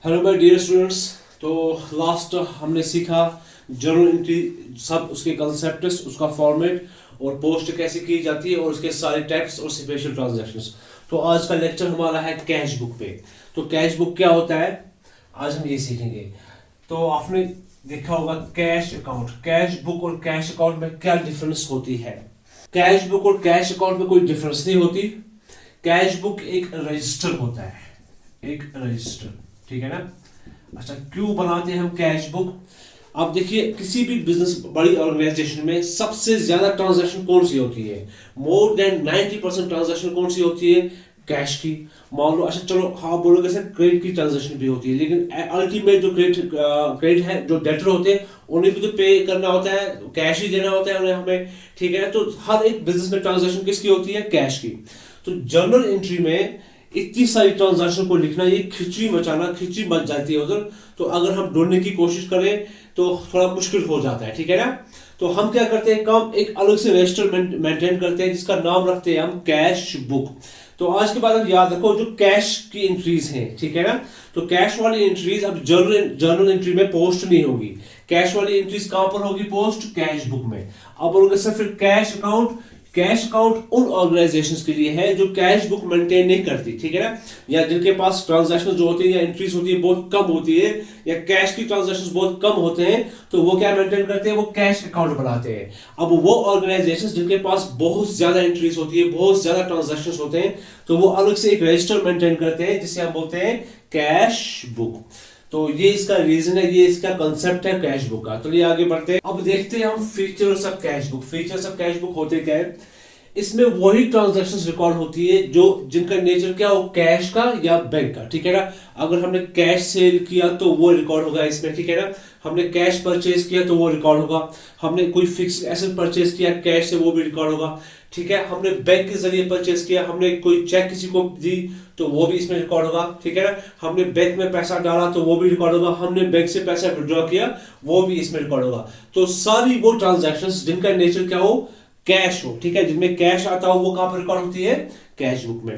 Hello my dear students. तो last हमने सीखा जर्नल एंट्री, सब उसके कंसेप्ट्स, उसका फॉर्मेट और पोस्ट कैसे की जाती है और उसके सारे टाइप्स और स्पेशल ट्रांजैक्शंस। तो आज का लेक्चर हमारा है कैश बुक पे। तो कैश बुक क्या होता है आज हम ये सीखेंगे। तो आपने देखा होगा कैश अकाउंट, कैश बुक और कैश अकाउंट में क्या डिफरेंस होती है। कैश बुक और कैश अकाउंट में कोई डिफरेंस नहीं होती। कैश बुक एक रजिस्टर होता है, एक रजिस्टर, ठीक है ना। अच्छा, क्यों बनाते हैं हम कैश बुक। अब देखिए, किसी भी बिजनेस बड़ी ऑर्गेनाइजेशन में सबसे ज्यादा ट्रांजैक्शन कौन सी होती है? मोर देन 90% ट्रांजैक्शन कौन सी होती है? कैश की। मान लो, अच्छा चलो हाँ बोलोगे सर क्रेडिट की ट्रांजैक्शन भी होती है, लेकिन अल्टीमेट जो क्रेडिट है, जो डेटर होते हैं उन्हें भी तो पे करना होता है, कैश ही देना होता है उन्हें हमें, ठीक है। तो हर एक बिजनेस में ट्रांजैक्शन किसकी होती है? कैश की। तो जर्नल एंट्री में इतनी सारी ट्रांजैक्शन को लिखना, ये खिचड़ी मचाना, खिचड़ी मच जाती है उधर। तो अगर हम ढूंढने की कोशिश करें तो थोड़ा मुश्किल हो जाता है, ठीक है ना। तो हम क्या करते हैं, काम एक अलग से रजिस्टर मेंटेन करते हैं जिसका नाम रखते हैं हम कैश बुक। तो आज के बाद आप याद रखो, जो कैश की एंट्रीज हैं, ठीक है ना। तो कैश वाली एंट्रीज अब जर्नल एंट्री में पोस्ट नहीं होगी। कैश वाली एंट्रीज कहां पर होगी? पोस्ट कैश बुक में। अब बोलोगे सर फिर कैश अकाउंट, कैश अकाउंट उन ऑर्गेनाइजेशंस के लिए है जो कैश बुक मेंटेन नहीं करती, ठीक है ना, या जिनके पास ट्रांजैक्शन जो होती है या एंट्रीज होती है बहुत कम होती है, या कैश की ट्रांजैक्शन बहुत कम होते हैं, तो वो क्या मेंटेन करते हैं? वो कैश अकाउंट बनाते हैं। अब वो ऑर्गेनाइजेशंस जिनके पास बहुत ज्यादा एंट्रीज होती है, बहुत ज्यादा ट्रांजैक्शन होते हैं, तो वो अलग से एक रजिस्टर मेंटेन करते हैं जिसे हम बोलते हैं कैश बुक। तो ये इसका रीजन है, ये इसका कंसेप्ट है कैश बुक का। तो ये आगे बढ़ते हैं, अब देखते हैं हम features of cash book. Features of cash book होते क्या है? इसमें वही ट्रांजैक्शंस रिकॉर्ड होती है जो जिनका नेचर क्या हो, कैश का या बैंक का, ठीक है ना। अगर हमने कैश सेल किया तो वो रिकॉर्ड होगा इसमें, ठीक है ना। हमने कैश परचेज किया तो वो रिकॉर्ड होगा। हमने कोई फिक्स एसेट परचेज किया कैश से, वो भी रिकॉर्ड होगा, ठीक है। हमने बैंक के जरिए परचेज किया, हमने कोई चेक किसी को दी तो वो भी इसमें रिकॉर्ड होगा, ठीक है ना। हमने बैंक में पैसा डाला तो वो भी रिकॉर्ड होगा, हमने बैंक से पैसा विड्रॉ किया वो भी इसमें रिकॉर्ड होगा। तो सारी वो ट्रांजैक्शंस जिनका नेचर क्या हो, कैश हो, ठीक है, जिनमें कैश आता हो, वो कहां पर रिकॉर्ड होती है? कैश बुक में।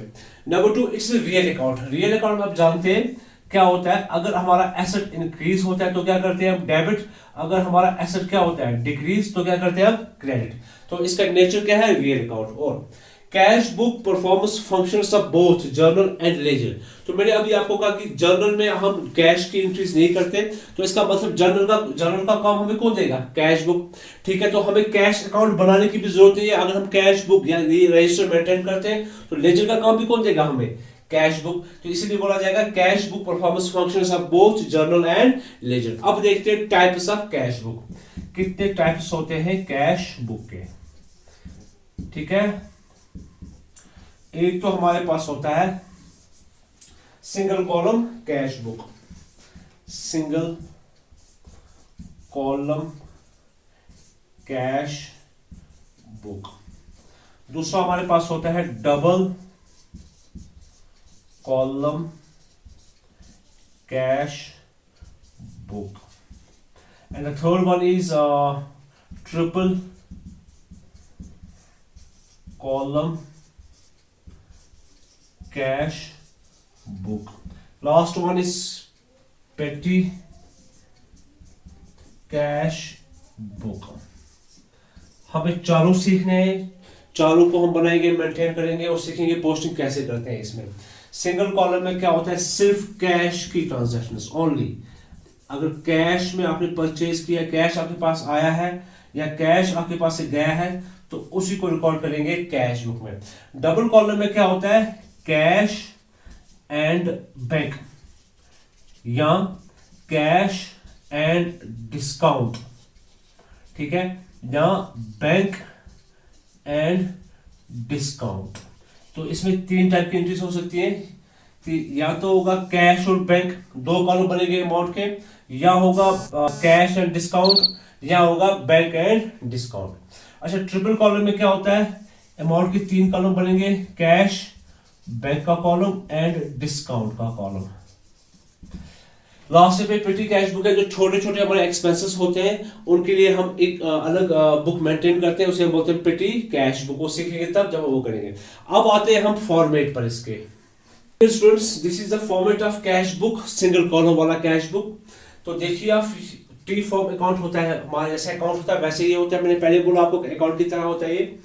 Number 2, it's real account. Real account में आप जानते हैं क्या होता है? अगर हमारा एसेट इंक्रीज होता है तो क्या करते हैं हम? डेबिट। अगर हमारा एसेट क्या होता है? डिक्रीज, तो क्या करते हैं हम? क्रेडिट। तो इसका नेचर क्या है? Real account. और cash book performance functions of both journal and ledger. तो मैंने अभी आपको कहा कि जर्नल में हम कैश की एंट्रीज नहीं करते, तो इसका मतलब जर्नल का काम हमें कौन देगा? कैश बुक, ठीक है। तो हमें कैश अकाउंट बनाने की भी जरूरत नहीं है। अगर हम कैश बुक या रजिस्टर मेंटेन करते हैं तो लेजर का काम भी कौन देगा हमें? Cash book. तो इसीलिए बोला जाएगा cash book performance functions of both journal and ledger. अब देखते हैं टाइप्स ऑफ कैश बुक। कितने टाइप्स होते हैं कैश बुक के, ठीक है। एक तो हमारे पास होता है single column cash book, single column cash book. दूसरा हमारे पास होता है double column cash book, and the third one is triple column cash book. Last one is पेटी कैश बुक। हमें चारों सीखने हैं, चारों को हम बनाएंगे, मेंटेन करेंगे और सीखेंगे पोस्टिंग कैसे करते हैं इसमें। सिंगल कॉलम में क्या होता है? सिर्फ कैश की ट्रांजैक्शंस ओनली। अगर कैश में आपने परचेज किया, कैश आपके पास आया है या कैश आपके पास से गया है, तो उसी को रिकॉर्ड करेंगे कैश बुक में। डबल कॉलम में क्या होता है? कैश एंड बैंक या कैश एंड डिस्काउंट, ठीक है, या बैंक एंड डिस्काउंट। तो इसमें तीन टाइप की एंट्रीज हो सकती है। या तो होगा कैश और बैंक, दो कॉलम बनेंगे अमाउंट के, या होगा कैश एंड डिस्काउंट, या होगा बैंक एंड डिस्काउंट। अच्छा, ट्रिपल कॉलम में क्या होता है? अमाउंट के तीन कॉलम बनेंगे, कैश, बैंक का कॉलम एंड डिस्काउंट का कॉलम। लास्ट पे पेटी कैश बुक है, जो छोटे छोटे हमारे एक्सपेंसेस होते हैं उनके लिए हम एक अलग बुक मेंटेन करते हैं, उसे हम बोलते हैं पेटी कैश बुक। वो सीखेंगे तब जब वो करेंगे। अब आते हैं हम फॉर्मेट पर इसके। Students, this is the format of cash book, single column वाला कैश बुक। तो देखिए आप, टी फॉर्म अकाउंट होता है हमारा, जैसे अकाउंट होता है वैसे ये होता है। मैंने पहले बोला आपको अकाउंट की तरह होता है ये।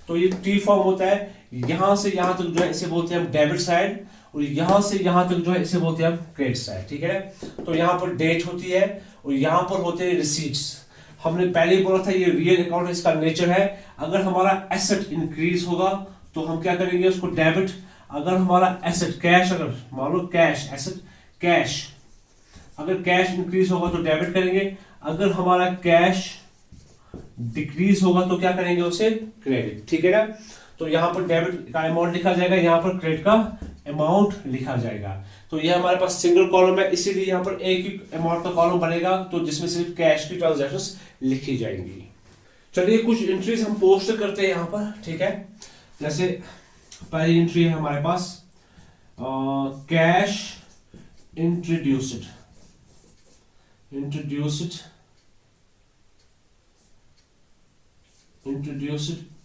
तो ये टी फॉर्म होता है, यहाँ से यहाँ तक जो है इसे बोलते हैं हम डेबिट साइड, और यहाँ से यहाँ तक जो है इसे बोलते हैं हम क्रेडिट साइड, ठीक है। तो यहाँ पर डेट होती है और यहाँ पर होते हैं रिसीट्स। हमने पहले ही बोला था ये रियल अकाउंट, इसका नेचर है, अगर हमारा एसेट इंक्रीज होगा तो हम क्या करेंगे, उसको डेबिट। अगर हमारा एसेट कैश, अगर मान लो कैश एसेट कैश, अगर कैश इंक्रीज होगा तो डेबिट करेंगे। अगर हमारा कैश डिक्रीज होगा तो क्या करेंगे, उसे क्रेडिट, ठीक है ना। तो यहाँ पर डेबिट का अमाउंट लिखा जाएगा, यहाँ पर क्रेडिट का अमाउंट लिखा जाएगा। तो ये हमारे पास सिंगल कॉलम है, इसीलिए यहाँ पर एक ही अमाउंट का कॉलम बनेगा, तो जिसमें सिर्फ कैश की ट्रांजैक्शंस लिखी जाएंगी। चलिए कुछ एंट्रीज हम पोस्ट करते हैं यहाँ पर, ठीक है। जैसे पहली एंट्री है हमारे पास कैश इंट्रोड्यूस्ड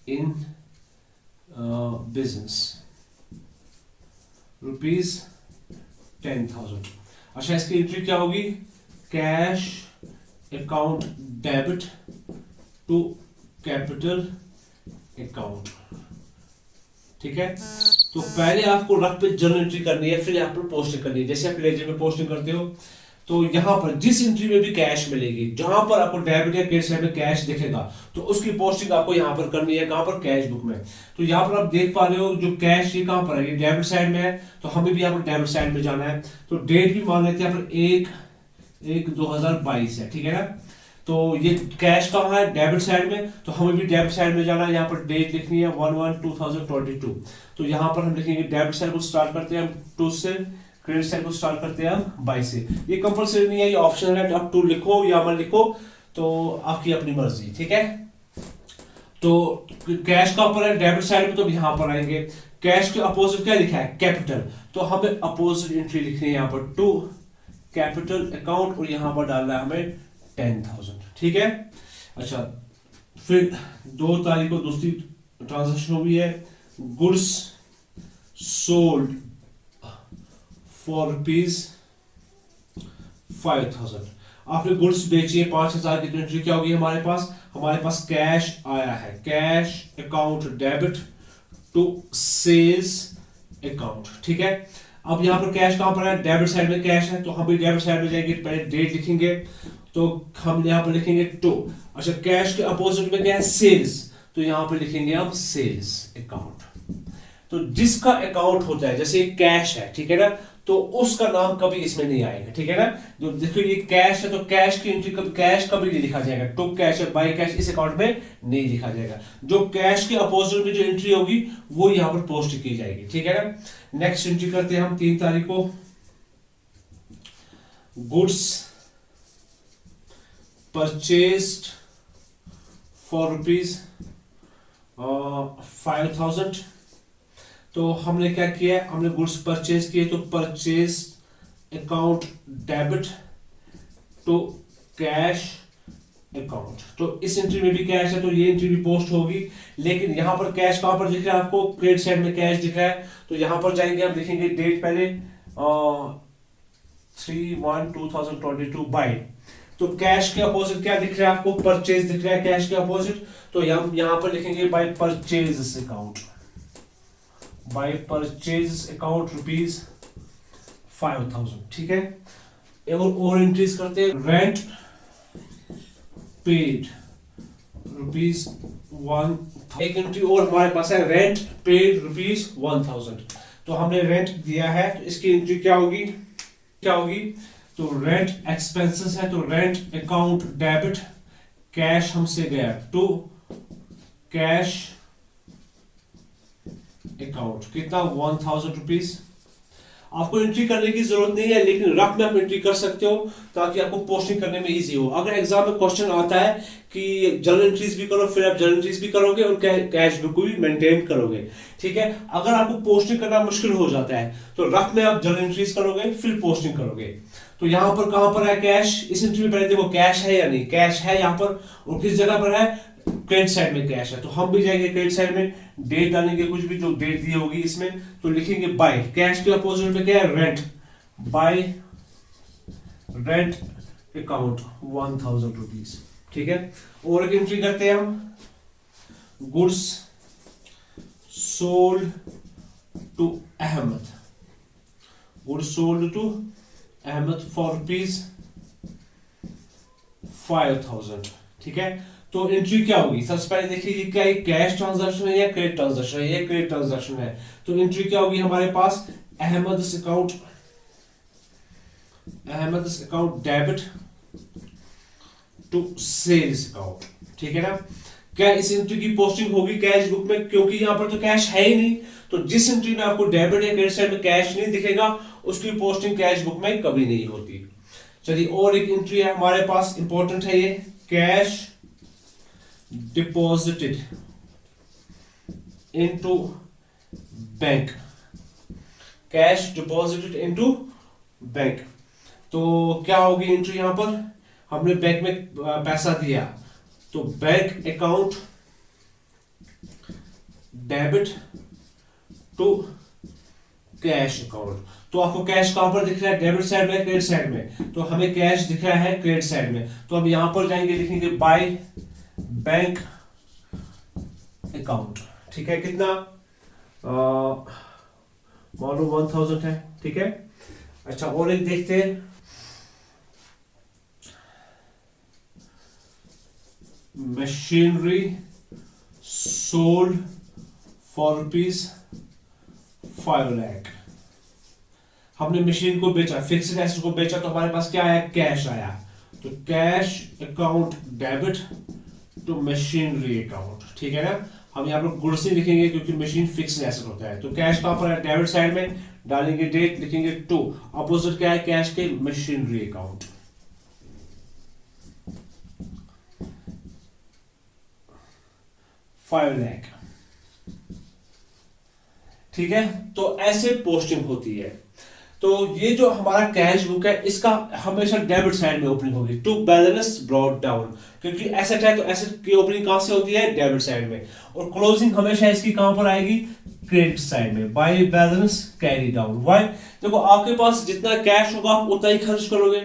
इन बिजनेस ₹10,000। अच्छा, इसकी एंट्री क्या होगी, cash account debit to capital account, ठीक है। तो पहले आपको रफ पे जर्नल एंट्री करनी है, फिर यहाँ पर पोस्टिंग करनी है। जैसे आप लेजर में पोस्टिंग करते हो तो यहाँ पर जिस एंट्री में भी कैश मिलेगी, जहां पर आपको डेबिट या क्रेडिट साइड में कैश दिखेगा तो उसकी पोस्टिंग आपको यहाँ पर करनी है। कहां पर, कैश बुक में। तो यहाँ पर आप देख पा रहे हो जो कैश ये कहां पर है, ये डेबिट साइड में है, तो हमें भी यहाँ पर डेबिट साइड में जाना है। तो डेट भी मान लेते हैं यहाँ पर 1/1/2022 है, ठीक है ना। तो ये कैश कहाँ है, डेबिट साइड में, तो हमें भी डेबिट साइड में जाना है। यहाँ पर डेट लिखनी है 1/1/2022। तो यहाँ पर हम लिखेंगे डेबिट साइड को स्टार्ट करते हैं हम 2 से, क्रेडिट साइड को स्टार्ट करते हैं हम 22 से। ये कंपलसरी नहीं है, ये ऑप्शनल है, आप 2 लिखो या मत लिखो, तो आपकी अपनी मर्जी, ठीक है। तो कैश का ऊपर है डेबिट साइड में, तो यहाँ पर आएंगे। कैश के अपोजिट क्या लिखा है, कैपिटल, तो हमें अपोजिट एंट्री लिखनी है यहाँ पर 2 कैपिटल अकाउंट, और यहाँ पर डालना है हमें 10,000, ठीक है। अच्छा, फिर 2 तारीख को दूसरी ट्रांजेक्शन हुई है, गुड्स सोल्ड फॉर ₹5,000। आपने गुड्स बेची है 5,000 की, एंट्री क्या होगी हमारे पास कैश आया है, cash account debit to sales account, ठीक है। अब यहाँ पर कैश कहां पर है, डेबिट साइड में कैश है, तो हम भी डेबिट साइड में जाएंगे, पहले डेट लिखेंगे, तो हम यहाँ पर लिखेंगे 2। अच्छा, कैश के अपोजिट में क्या है, सेल्स, तो यहाँ पर लिखेंगे हम सेल्स अकाउंट। तो जिसका अकाउंट होता है, जैसे कैश है, ठीक है ना, तो उसका नाम कभी इसमें नहीं आएगा, ठीक है ना। जो देखो ये कैश है, तो कैश की एंट्री कभी कैश कभी नहीं लिखा जाएगा, टू कैश और बाई कैश इस अकाउंट में नहीं लिखा जाएगा। जो कैश के अपोजिट में जो एंट्री होगी वो यहाँ पर पोस्ट की जाएगी, ठीक है ना। नेक्स्ट एंट्री करते हैं हम 3 तारीख को, गुड्स परचेस्ड फॉर ₹5,000। तो हमने क्या किया, हमने गुड्स परचेज किए, तो purchase account debit to cash account. तो इस एंट्री में भी कैश है, तो ये एंट्री भी पोस्ट होगी। लेकिन यहाँ पर कैश कहां पर दिख रहा है आपको, क्रेडिट साइड में कैश दिख रहा है, तो यहाँ पर जाएंगे, हम लिखेंगे डेट पहले 3/1/2022 बाय। तो कैश के अपोजिट क्या दिख रहा है आपको, परचेज दिख रहा है कैश के अपोजिट, तो हम यहाँ पर लिखेंगे by purchase account, by purchase account ₹5,000, ठीक है। और एंट्रीज करते हैं, रेंट पेड ₹1,000। एक एंट्री और हमारे पास है, रेंट पेड ₹1,000। तो हमने रेंट दिया है, तो इसकी एंट्री क्या होगी, तो रेंट एक्सपेंसेस है, तो रेंट अकाउंट डेबिट, कैश हमसे गया टू कैश अकाउंट, कितना ₹1,000। आपको एंट्री करने की जरूरत नहीं है, लेकिन रफ में आप एंट्री कर सकते हो ताकि आपको पोस्टिंग करने में इजी हो। अगर एग्जाम में क्वेश्चन आता है कि जर्नल एंट्रीज भी करो, फिर आप जर्नल एंट्रीज भी करोगे और कैश बुक भी मेंटेन करोगे, ठीक है। अगर आपको पोस्टिंग करना मुश्किल हो जाता है तो रफ में आप जर्नल एंट्रीज करोगे, फिर पोस्टिंग करोगे। तो यहाँ पर कहां पर है कैश, इस एंट्री में पहले देखो कैश है या नहीं, कैश है यहाँ पर, और किस जगह पर है, क्रेडिट साइड में कैश है, तो हम भी जाएंगे क्रेडिट साइड में, डेट डालेंगे, कुछ भी जो डेट दी होगी इसमें, तो लिखेंगे बाय, कैश के अपोजिट में क्या है, rent, by rent account 1000 rupees, ठीक है। और एक एंट्री करते हैं हम, goods sold to Ahmad, goods sold to Ahmad for rupees 5000, ठीक है। तो एंट्री क्या होगी, सबसे पहले देखिए क्या ये कैश ट्रांजैक्शन है या क्रेडिट ट्रांजैक्शन है, ये क्रेडिट ट्रांजैक्शन है, तो एंट्री क्या होगी हमारे पास, Ahmed account debit to sales account, ठीक है ना। क्या इस एंट्री की पोस्टिंग होगी कैश बुक में, क्योंकि यहां पर तो कैश है ही नहीं, तो जिस एंट्री में आपको डेबिट या क्रेडिट साइड में कैश नहीं दिखेगा उसकी पोस्टिंग कैश बुक में कभी नहीं होती। चलिए और एक एंट्री है हमारे पास, इंपॉर्टेंट है ये, cash deposited into bank, cash deposited into bank, तो क्या होगी एंट्री यहां पर, हमने बैंक में पैसा दिया, तो bank account debit to cash account, तो आपको कैश कहां पर दिख रहा है, डेबिट साइड में, क्रेडिट साइड में, तो हमें कैश दिख रहा है क्रेडिट साइड में, तो हम यहां पर जाएंगे, लिखेंगे बाय बैंक अकाउंट, ठीक है, कितना मालूम 1000 है, ठीक है। अच्छा और एक देखते हैं, machinery sold for rupees 5 lakh, हमने मशीन को बेचा, फिक्स्ड एसेट को बेचा, तो हमारे पास क्या आया, कैश आया, तो cash account debit to machinery account, ठीक है ना। हम यहाँ पर गुड्स नहीं लिखेंगे क्योंकि मशीन फिक्स्ड एसेट होता है, तो कैश कहां पर है, डेबिट साइड में, डालेंगे डेट, लिखेंगे टू, अपोजिट क्या है कैश के, मशीनरी अकाउंट, 5 लाख, ठीक है। तो ऐसे पोस्टिंग होती है। तो ये जो हमारा कैश बुक है इसका हमेशा डेबिट साइड में ओपनिंग होगी, टू बैलेंस ब्रॉट डाउन, क्योंकि एसेट है तो एसेट की ओपनिंग कहां से होती है, डेबिट साइड में, और क्लोजिंग हमेशा इसकी कहां पर आएगी, क्रेडिट साइड में, by balance carry down. Why, देखो आपके पास जितना कैश होगा आप उतना ही खर्च करोगे,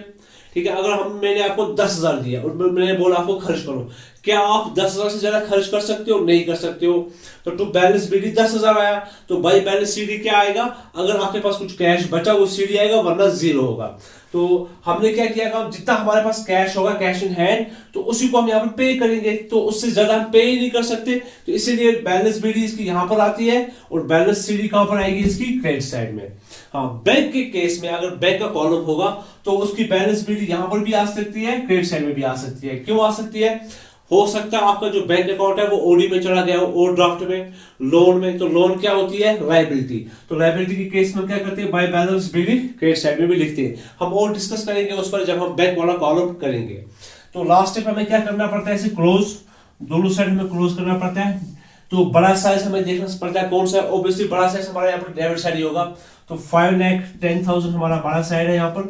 ठीक है। अगर मैंने आपको 10,000 दिया और मैंने बोला आपको खर्च करो, क्या आप 10,000 से ज्यादा खर्च कर सकते हो, नहीं कर सकते हो। तो टू बैलेंस बीडी 10,000 आया, तो बाई बैलेंस सीडी क्या आएगा, अगर आपके पास कुछ कैश बचा वो सीडी आएगा, वरना जीरो होगा। तो हमने क्या किया, जितना हमारे पास कैश होगा, कैश इन हैंड, तो उसी को हम यहाँ पर पे करेंगे, तो उससे ज्यादा हम पे ही नहीं कर सकते, तो इसीलिए बैलेंस बीडी इसकी यहाँ पर आती है और बैलेंस सीडी कहां पर आएगी, इसकी क्रेडिट साइड में। हाँ, बैंक के केस में अगर बैंक का कॉलम होगा तो उसकी बैलेंस बीडी यहां पर भी आ सकती है, क्रेडिट साइड में भी आ सकती है। क्यों आ सकती है, हो सकता है आपका जो बैंक अकाउंट है वो ओडी में चला गया हो, ओवरड्राफ्ट में, लोन में, तो लोन क्या होती है, लायबिलिटी, तो लायबिलिटी के केस में क्या करते हैं, by balance BD credit side में भी लिखते हैं। हम और डिस्कस करेंगे उस पर जब हम बैंक वाला कॉलम करेंगे। तो लास्ट स्टेप हमें क्या करना पड़ता है, इसे क्लोज, दोनों साइड में क्लोज करना पड़ता है। तो बड़ा साइज हमें देखना पड़ता है कौन सा, ऑब्वियसली बड़ा साइज हमारा यहाँ पर डेबिट साइड ही होगा, तो 5,10,000 हमारा बड़ा साइड है यहाँ पर,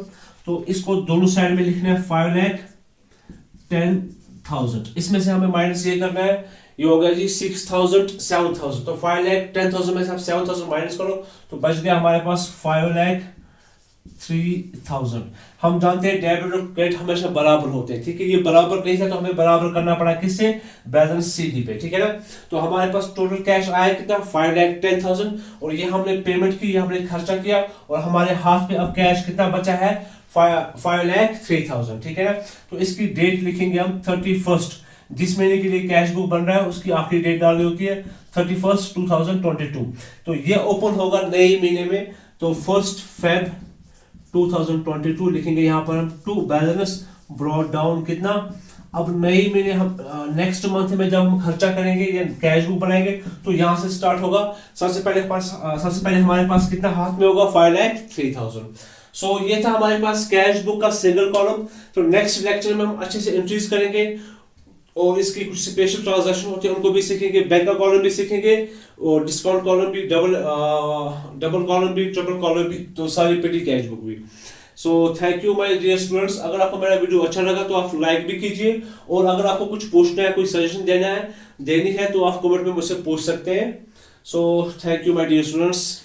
तो इसको दोनों साइड में लिखना है 5,10,000, इसमें से हमें माइनस ये करना है, ये हो गया जी 6,000 7,000, तो 5,10,000 में से आप 7,000 माइनस करो तो बच गया हमारे पास 5,03,000। हम जानते हैं डेबिट और क्रेडिट हमेशा बराबर होते हैं, ठीक है, ये बराबर नहीं था तो हमें बराबर करना पड़ा किससे, बैलेंस सीडी पे, ठीक है ना। तो हमारे पास टोटल कैश आया कितना, 5,10,000, और ये हमने पेमेंट की, ये हमने खर्चा किया, और हमारे हाथ में अब कैश कितना बचा है, 5,03,000, ठीक है ना। तो इसकी डेट लिखेंगे हम 31st, जिस महीने के लिए कैश बुक बन रहा है उसकी आखिरी डेट डालनी होती है 31st 2022। तो ये ओपन होगा नए महीने में, तो 1st Feb 2022 लिखेंगे यहाँ पर हम, टू बैलेंस ब्रॉट डाउन कितना, अब नई महीने हम नेक्स्ट मंथ में जब हम खर्चा करेंगे या कैश बुक बनाएंगे तो यहाँ से स्टार्ट होगा। सबसे पहले हमारे पास कितना हाथ में होगा, 5,03,000। सो ये था हमारे पास कैश बुक का सिंगल कॉलम। तो नेक्स्ट लेक्चर में हम अच्छे से एंट्रीज करेंगे और इसकी कुछ स्पेशल ट्रांजैक्शन होती है उनको भी सीखेंगे, बैंक का कॉलम भी सीखेंगे, और डिस्काउंट कॉलम भी, डबल कॉलम भी, ट्रिपल कॉलम भी, तो सारी पेटी कैश बुक भी। So thank you my dear students. अगर आपको मेरा वीडियो अच्छा लगा तो आप लाइक भी कीजिए, और अगर आपको कुछ पूछना है, कोई सजेशन देनी है तो आप कमेंट में मुझसे पूछ सकते हैं। So thank you my dear students.